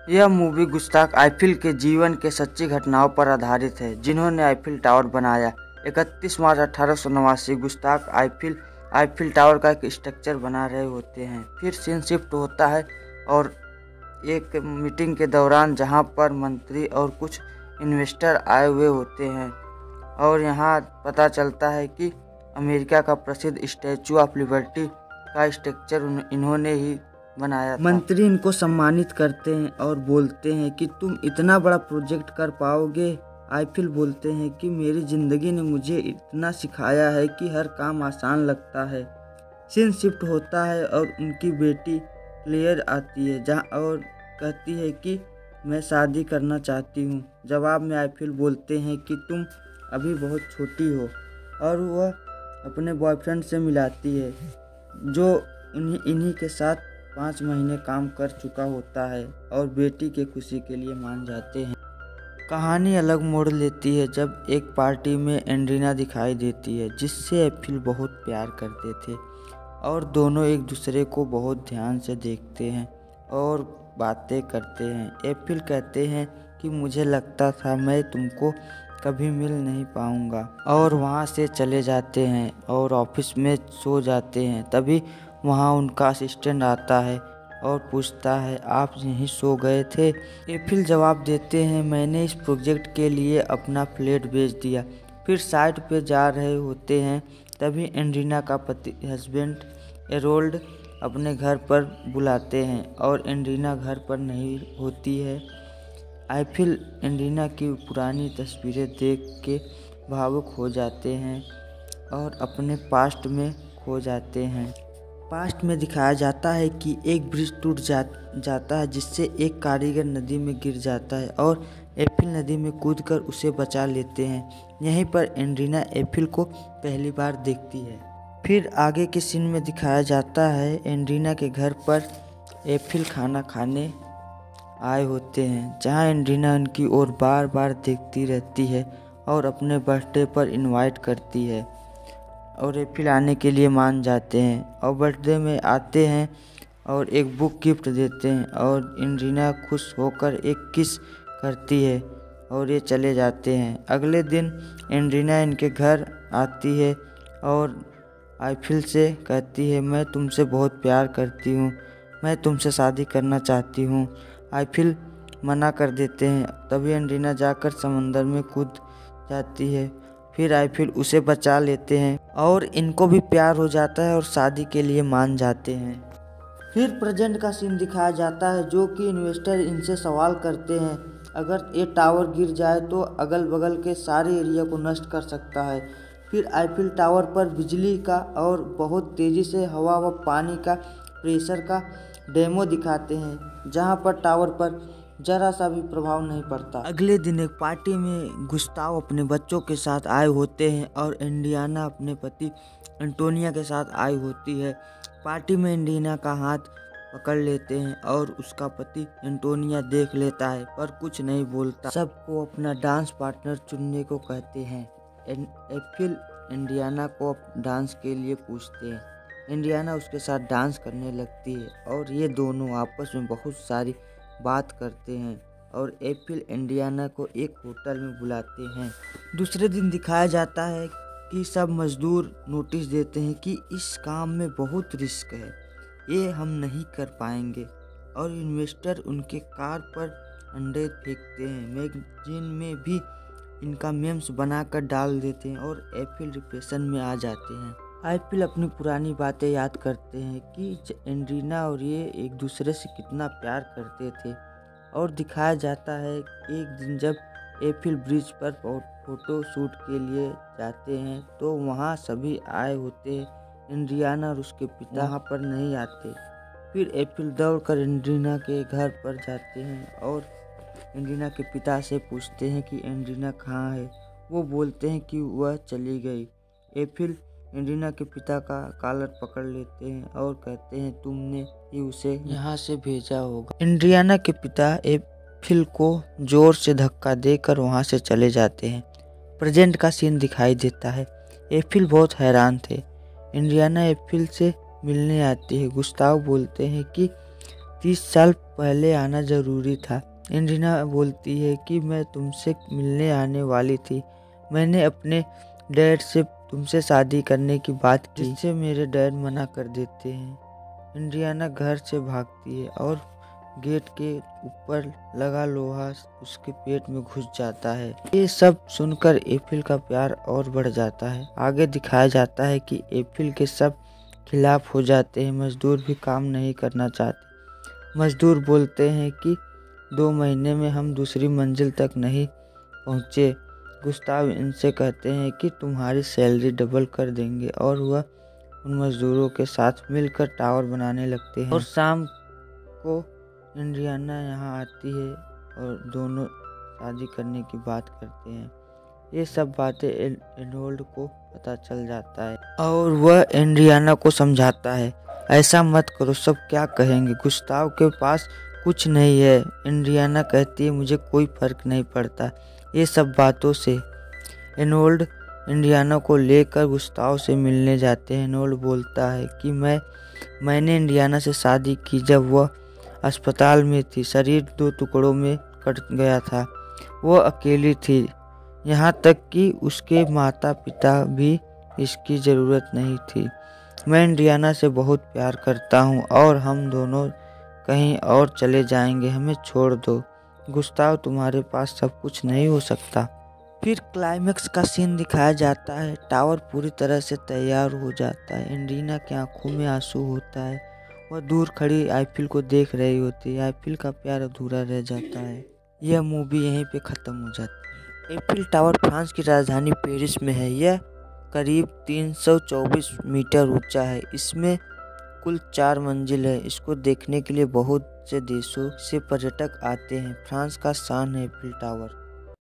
यह मूवी गुस्ताख आईफिल के जीवन के सच्ची घटनाओं पर आधारित है, जिन्होंने आईफिल टावर बनाया। 31 मार्च 1889 गुस्ताख आईफिल टावर का एक स्ट्रक्चर बना रहे होते हैं। फिर सीन शिफ्ट होता है और एक मीटिंग के दौरान जहां पर मंत्री और कुछ इन्वेस्टर आए हुए होते हैं और यहां पता चलता है कि अमेरिका का प्रसिद्ध स्टैचू ऑफ लिबर्टी का स्ट्रक्चर इन्होंने ही बनाया था। मंत्री इनको सम्मानित करते हैं और बोलते हैं कि तुम इतना बड़ा प्रोजेक्ट कर पाओगे। आईफिल बोलते हैं कि मेरी ज़िंदगी ने मुझे इतना सिखाया है कि हर काम आसान लगता है। सीन शिफ्ट होता है और उनकी बेटी क्लेयर आती है और कहती है कि मैं शादी करना चाहती हूँ। जवाब में आईफिल बोलते हैं कि तुम अभी बहुत छोटी हो, और वह अपने बॉयफ्रेंड से मिलाती है जो इन्हीं के साथ 5 महीने काम कर चुका होता है और बेटी के खुशी के लिए मान जाते हैं। कहानी अलग मोड़ लेती है जब एक पार्टी में एंड्रीना दिखाई देती है, जिससे एफिल बहुत प्यार करते थे और दोनों एक दूसरे को बहुत ध्यान से देखते हैं और बातें करते हैं। एफिल कहते हैं कि मुझे लगता था मैं तुमको कभी मिल नहीं पाऊंगा, और वहाँ से चले जाते हैं और ऑफिस में सो जाते हैं। तभी वहाँ उनका असिस्टेंट आता है और पूछता है, आप यहीं सो गए थे? एफिल जवाब देते हैं, मैंने इस प्रोजेक्ट के लिए अपना फ्लैट बेच दिया। फिर साइट पे जा रहे होते हैं, तभी एंड्रीना का हस्बैंड एरोल्ड अपने घर पर बुलाते हैं और एंड्रीना घर पर नहीं होती है। आईफिल एंड्रीना की पुरानी तस्वीरें देख के भावुक हो जाते हैं और अपने पास्ट में खो जाते हैं। पास्ट में दिखाया जाता है कि एक ब्रिज टूट जाता है, जिससे एक कारीगर नदी में गिर जाता है और एफिल नदी में कूदकर उसे बचा लेते हैं। यहीं पर एंड्रीना एफिल को पहली बार देखती है। फिर आगे के सीन में दिखाया जाता है एंड्रीना के घर पर एफिल खाना खाने आए होते हैं, जहां एंड्रीना उनकी ओर बार बार देखती रहती है और अपने बर्थडे पर इनवाइट करती है और एफिल आने के लिए मान जाते हैं और बर्थडे में आते हैं और एक बुक गिफ्ट देते हैं और एंड्रीना खुश होकर एक किस करती है और ये चले जाते हैं। अगले दिन एंड्रीना इनके घर आती है और आईफिल से कहती है, मैं तुमसे बहुत प्यार करती हूँ, मैं तुमसे शादी करना चाहती हूँ। आईफिल मना कर देते हैं। तभी एंड्रीना जाकर समंदर में कूद जाती है। फिर आईफिल उसे बचा लेते हैं और इनको भी प्यार हो जाता है और शादी के लिए मान जाते हैं। फिर प्रेजेंट का सीन दिखाया जाता है, जो कि इन्वेस्टर इनसे सवाल करते हैं, अगर ये टावर गिर जाए तो अगल बगल के सारे एरिया को नष्ट कर सकता है। फिर आईफिल टावर पर बिजली का और बहुत तेज़ी से हवा व पानी का प्रेशर का डेमो दिखाते हैं, जहां पर टावर पर जरा सा भी प्रभाव नहीं पड़ता। अगले दिन एक पार्टी में गुस्ताव अपने बच्चों के साथ आए होते हैं और इंडियाना अपने पति एंटोनिया के साथ आई होती है। पार्टी में इंडियाना का हाथ पकड़ लेते हैं और उसका पति एंटोनिया देख लेता है पर कुछ नहीं बोलता। सबको अपना डांस पार्टनर चुनने को कहते हैं। एफिल इंडियाना को डांस के लिए पूछते हैं। इंडियाना उसके साथ डांस करने लगती है और ये दोनों आपस में बहुत सारी बात करते हैं और एफिल इंडियाना को एक होटल में बुलाते हैं। दूसरे दिन दिखाया जाता है कि सब मजदूर नोटिस देते हैं कि इस काम में बहुत रिस्क है, ये हम नहीं कर पाएंगे, और इन्वेस्टर उनके कार पर अंडे फेंकते हैं। मैगजीन में भी इनका मेम्स बनाकर डाल देते हैं और एफिल डिप्रेशन में आ जाते हैं। आईफिल अपनी पुरानी बातें याद करते हैं कि एंड्रीना और ये एक दूसरे से कितना प्यार करते थे, और दिखाया जाता है एक दिन जब एफिल ब्रिज पर फोटो शूट के लिए जाते हैं तो वहाँ सभी आए होते हैं। एंड्रीना और उसके पिता वहाँ पर नहीं आते। फिर एफिल दौड़कर एंड्रीना के घर पर जाते हैं और एंड्रीना के पिता से पूछते हैं कि एंड्रीना कहाँ है। वो बोलते हैं कि वह चली गई। एफिल एंड्रीना के पिता का कॉलर पकड़ लेते हैं और कहते हैं, तुमने ही उसे यहाँ से भेजा होगा। एंड्रीना के पिता एफिल को जोर से धक्का देकर वहाँ से चले जाते हैं। प्रेजेंट का सीन दिखाई देता है। एफिल बहुत हैरान थे। एंड्रीना एफिल से मिलने आती है। गुस्ताव बोलते हैं कि 30 साल पहले आना ज़रूरी था। एंड्रीना बोलती है कि मैं तुमसे मिलने आने वाली थी। मैंने अपने डैड से तुमसे शादी करने की बात की, जिससे मेरे डैड मना कर देते हैं। एंड्रियाना घर से भागती है और गेट के ऊपर लगा लोहा उसके पेट में घुस जाता है। ये सब सुनकर एप्रिल का प्यार और बढ़ जाता है। आगे दिखाया जाता है कि एप्रिल के सब खिलाफ हो जाते हैं। मजदूर भी काम नहीं करना चाहते। मजदूर बोलते हैं कि 2 महीने में हम दूसरी मंजिल तक नहीं पहुँचे। गुस्ताव इनसे कहते हैं कि तुम्हारी सैलरी डबल कर देंगे और वह उन मजदूरों के साथ मिलकर टावर बनाने लगते हैं। और शाम को एंड्रियाना यहाँ आती है और दोनों शादी करने की बात करते हैं। ये सब बातें एनोल्ड को पता चल जाता है और वह एंड्रियाना को समझाता है, ऐसा मत करो, सब क्या कहेंगे। गुस्ताव के पास कुछ नहीं है। एंड्रियाना कहती है, मुझे कोई फर्क नहीं पड़ता ये सब बातों से। एनोल्ड एंड्रियाना को लेकर गुस्ताव से मिलने जाते हैं। एनोल्ड बोलता है कि मैंने एंड्रियाना से शादी की जब वह अस्पताल में थी। शरीर 2 टुकड़ों में कट गया था। वो अकेली थी, यहाँ तक कि उसके माता पिता भी इसकी ज़रूरत नहीं थी। मैं एंड्रियाना से बहुत प्यार करता हूँ और हम दोनों कहीं और चले जाएंगे, हमें छोड़ दो। गुस्ताव, तुम्हारे पास सब कुछ नहीं हो सकता। फिर क्लाइमेक्स का सीन दिखाया जाता है। टावर पूरी तरह से तैयार हो जाता है। एंड्रीना की आंखों में आंसू होता है। वह दूर खड़ी आईफिल को देख रही होती है। आईफिल का प्यार अधूरा रह जाता है। यह मूवी यहीं पे ख़त्म हो जाती है। आईफिल टावर फ्रांस की राजधानी पेरिस में है। यह करीब 324 मीटर ऊंचा है। इसमें कुल 4 मंजिल है। इसको देखने के लिए बहुत से देशों से पर्यटक आते हैं। फ्रांस का शान है आईफिल टावर।